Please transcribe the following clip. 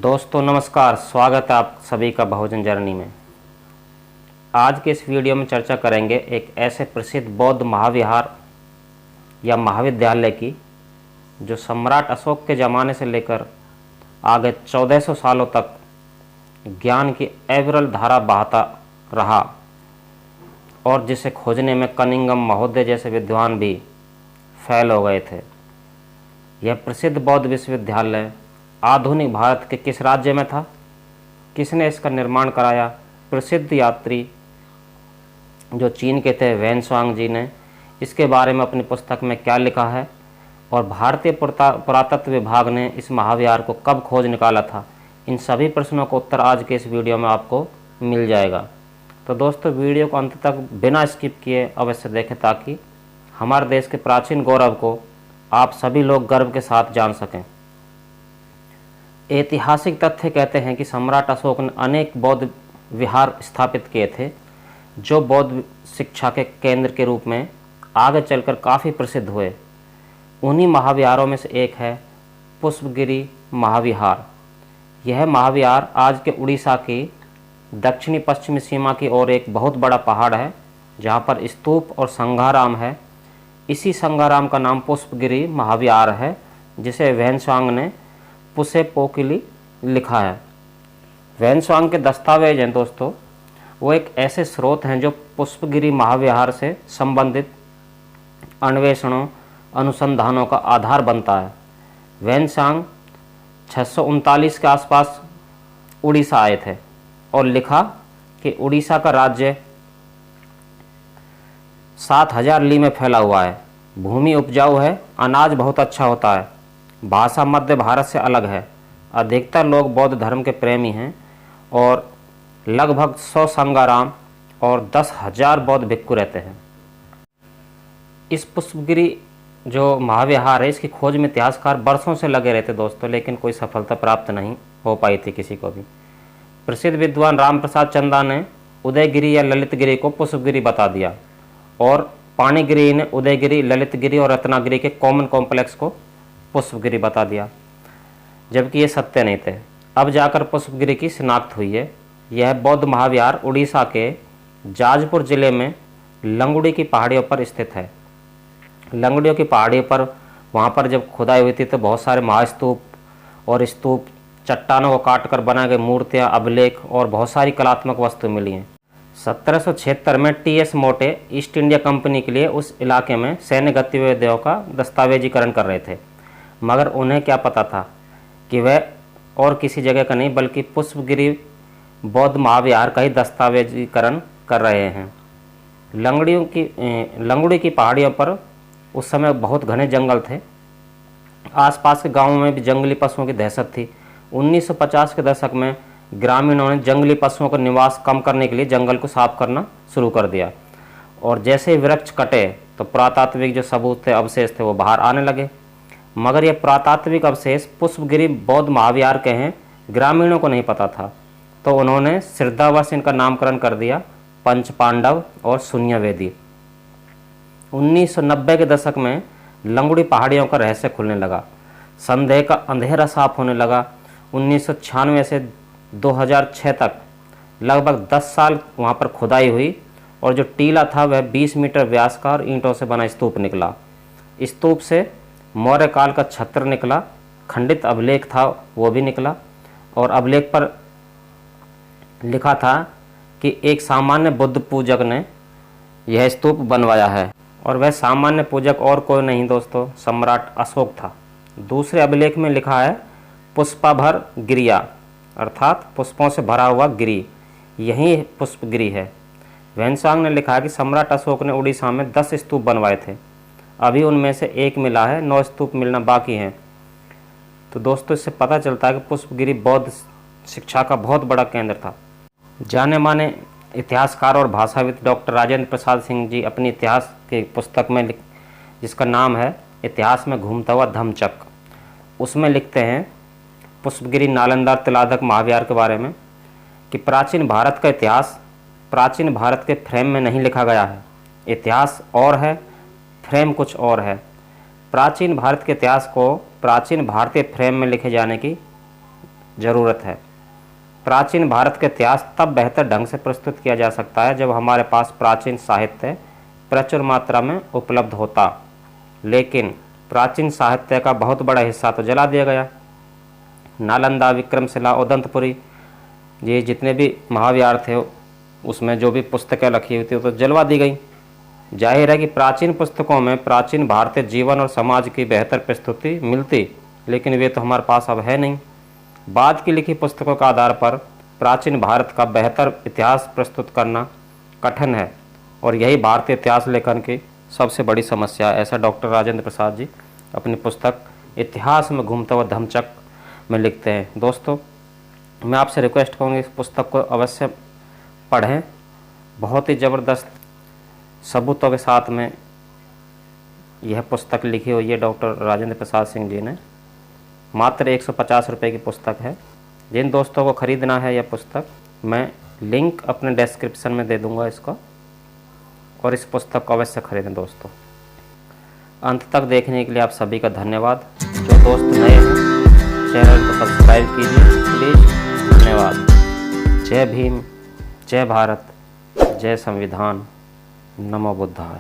दोस्तों नमस्कार, स्वागत है आप सभी का बहुजन जर्नी में। आज के इस वीडियो में चर्चा करेंगे एक ऐसे प्रसिद्ध बौद्ध महाविहार या महाविद्यालय की जो सम्राट अशोक के ज़माने से लेकर आगे 1400 सालों तक ज्ञान की अविरल धारा बहाता रहा और जिसे खोजने में कनिंगम महोदय जैसे विद्वान भी फैल हो गए थे। यह प्रसिद्ध बौद्ध विश्वविद्यालय आधुनिक भारत के किस राज्य में था, किसने इसका निर्माण कराया? प्रसिद्ध यात्री जो चीन के थे वेनसुआंग जी ने इसके बारे में अपनी पुस्तक में क्या लिखा है और भारतीय पुरातत्व विभाग ने इस महाविहार को कब खोज निकाला था, इन सभी प्रश्नों का उत्तर आज के इस वीडियो में आपको मिल जाएगा। तो दोस्तों वीडियो को अंत तक बिना स्किप किए अवश्य देखें ताकि हमारे देश के प्राचीन गौरव को आप सभी लोग गर्व के साथ जान सकें। ऐतिहासिक तथ्य कहते हैं कि सम्राट अशोक ने अनेक बौद्ध विहार स्थापित किए थे जो बौद्ध शिक्षा के केंद्र के रूप में आगे चलकर काफ़ी प्रसिद्ध हुए। उन्हीं महाविहारों में से एक है पुष्पगिरी महाविहार। यह महाविहार आज के उड़ीसा की दक्षिणी पश्चिमी सीमा की ओर एक बहुत बड़ा पहाड़ है जहाँ पर स्तूप और संघाराम है। इसी संघाराम का नाम पुष्पगिरी महाविहार है जिसे वेनसुआंग ने पुसे पोकिली लिखा है। वेनसुआंग के दस्तावेज हैं दोस्तों, वो एक ऐसे स्रोत हैं जो पुष्पगिरी महाविहार से संबंधित अन्वेषणों अनुसंधानों का आधार बनता है। वेनसुआंग 639 के आसपास उड़ीसा आए थे और लिखा कि उड़ीसा का राज्य 7000 ली में फैला हुआ है, भूमि उपजाऊ है, अनाज बहुत अच्छा होता है, भाषा मध्य भारत से अलग है, अधिकतर लोग बौद्ध धर्म के प्रेमी हैं और लगभग 100 संघाराम और 10,000 बौद्ध भिक्खु रहते हैं। इस पुष्पगिरी जो महाविहार है इसकी खोज में इतिहासकार बरसों से लगे रहते दोस्तों, लेकिन कोई सफलता प्राप्त नहीं हो पाई थी किसी को भी। प्रसिद्ध विद्वान राम प्रसाद चंदा ने उदयगिरी या ललितगिरी को पुष्पगिरी बता दिया और पाणिगिरी ने उदयगिरी, ललितगिरी और रत्नागिरी के कॉमन कॉम्प्लेक्स को पुष्पगिरी बता दिया, जबकि ये सत्य नहीं थे। अब जाकर पुष्पगिरी की शिनाख्त हुई है। यह बौद्ध महाविहार उड़ीसा के जाजपुर जिले में लंगुड़ी की पहाड़ियों पर स्थित है। लंगड़ियों की पहाड़ियों पर वहाँ पर जब खुदाई हुई थी तो बहुत सारे महास्तूप और स्तूप, चट्टानों को काटकर बनाए गए मूर्तियाँ, अभिलेख और बहुत सारी कलात्मक वस्तु मिली हैं। 1776 में टी.एस. मोटे ईस्ट इंडिया कंपनी के लिए उस इलाके में सैन्य गतिविधियों का दस्तावेजीकरण कर रहे थे, मगर उन्हें क्या पता था कि वह और किसी जगह का नहीं बल्कि पुष्पगिरी बौद्ध महाविहार का ही दस्तावेजीकरण कर रहे हैं। लंगड़ी की पहाड़ियों पर उस समय बहुत घने जंगल थे। आसपास के गांवों में भी जंगली पशुओं की दहशत थी। 1950 के दशक में ग्रामीणों ने जंगली पशुओं का निवास कम करने के लिए जंगल को साफ करना शुरू कर दिया और जैसे ही वृक्ष कटे तो पुरातात्विक जो सबूत थे, अवशेष थे, वो बाहर आने लगे। मगर ये पुरातात्विक अवशेष पुष्पगिरी बौद्ध महाविहार के हैं, ग्रामीणों को नहीं पता था, तो उन्होंने श्रद्धावश इनका नामकरण कर दिया पंच पांडव और शून्यवेदी। 1990 के दशक में लंगड़ी पहाड़ियों का रहस्य खुलने लगा, संदेह का अंधेरा साफ होने लगा। 1996 से 2006 तक लगभग 10 साल वहाँ पर खुदाई हुई और जो टीला था वह 20 मीटर व्यास का और ईंटों से बना स्तूप निकला। स्तूप से मौर्य काल का छत्र निकला, खंडित अभिलेख था वो भी निकला और अभिलेख पर लिखा था कि एक सामान्य बुद्ध पूजक ने यह स्तूप बनवाया है और वह सामान्य पूजक और कोई नहीं दोस्तों, सम्राट अशोक था। दूसरे अभिलेख में लिखा है पुष्पाभर गिरिया, अर्थात पुष्पों से भरा हुआ गिरी, यही पुष्पगिरी है। वेनसुआंग ने लिखा है कि सम्राट अशोक ने उड़ीसा में 10 स्तूप बनवाए थे, अभी उनमें से एक मिला है, 9 स्तूप मिलना बाकी हैं। तो दोस्तों इससे पता चलता है कि पुष्पगिरी बौद्ध शिक्षा का बहुत बड़ा केंद्र था। जाने माने इतिहासकार और भाषाविद डॉक्टर राजेंद्र प्रसाद सिंह जी अपनी इतिहास की पुस्तक में जिसका नाम है इतिहास में घूमता हुआ धम्मचक, उसमें लिखते हैं पुष्पगिरी नालंदा तिलाधक महाविहार के बारे में कि प्राचीन भारत का इतिहास प्राचीन भारत के फ्रेम में नहीं लिखा गया है। इतिहास और है, फ्रेम कुछ और है। प्राचीन भारत के इतिहास को प्राचीन भारतीय फ्रेम में लिखे जाने की ज़रूरत है। प्राचीन भारत का इतिहास तब बेहतर ढंग से प्रस्तुत किया जा सकता है जब हमारे पास प्राचीन साहित्य प्रचुर मात्रा में उपलब्ध होता, लेकिन प्राचीन साहित्य का बहुत बड़ा हिस्सा तो जला दिया गया। नालंदा, विक्रमशिला, उदंतपुरी, ये जितने भी महाविहार थे उसमें जो भी पुस्तकें रखी हुई थी वो तो जलवा दी गई। जाहिर है कि प्राचीन पुस्तकों में प्राचीन भारतीय जीवन और समाज की बेहतर प्रस्तुति मिलती, लेकिन वे तो हमारे पास अब है नहीं। बाद की लिखी पुस्तकों के आधार पर प्राचीन भारत का बेहतर इतिहास प्रस्तुत करना कठिन है और यही भारतीय इतिहास लेखन की सबसे बड़ी समस्या है, ऐसा डॉक्टर राजेंद्र प्रसाद जी अपनी पुस्तक इतिहास में घूमता हुआ धम्मचक्र में लिखते हैं। दोस्तों, मैं आपसे रिक्वेस्ट करूँगी इस पुस्तक को अवश्य पढ़ें। बहुत ही ज़बरदस्त सबूतों के साथ में यह पुस्तक लिखी हुई है डॉक्टर राजेंद्र प्रसाद सिंह जी ने। मात्र 150 रुपये की पुस्तक है। जिन दोस्तों को ख़रीदना है यह पुस्तक, मैं लिंक अपने डिस्क्रिप्शन में दे दूंगा इसका, और इस पुस्तक को अवश्य खरीदें दोस्तों। अंत तक देखने के लिए आप सभी का धन्यवाद। जो दोस्त नए हैं चैनल को सब्सक्राइब कीजिए प्लीज़। धन्यवाद। जय भीम, जय भारत, जय संविधान, नमो बुद्धाय।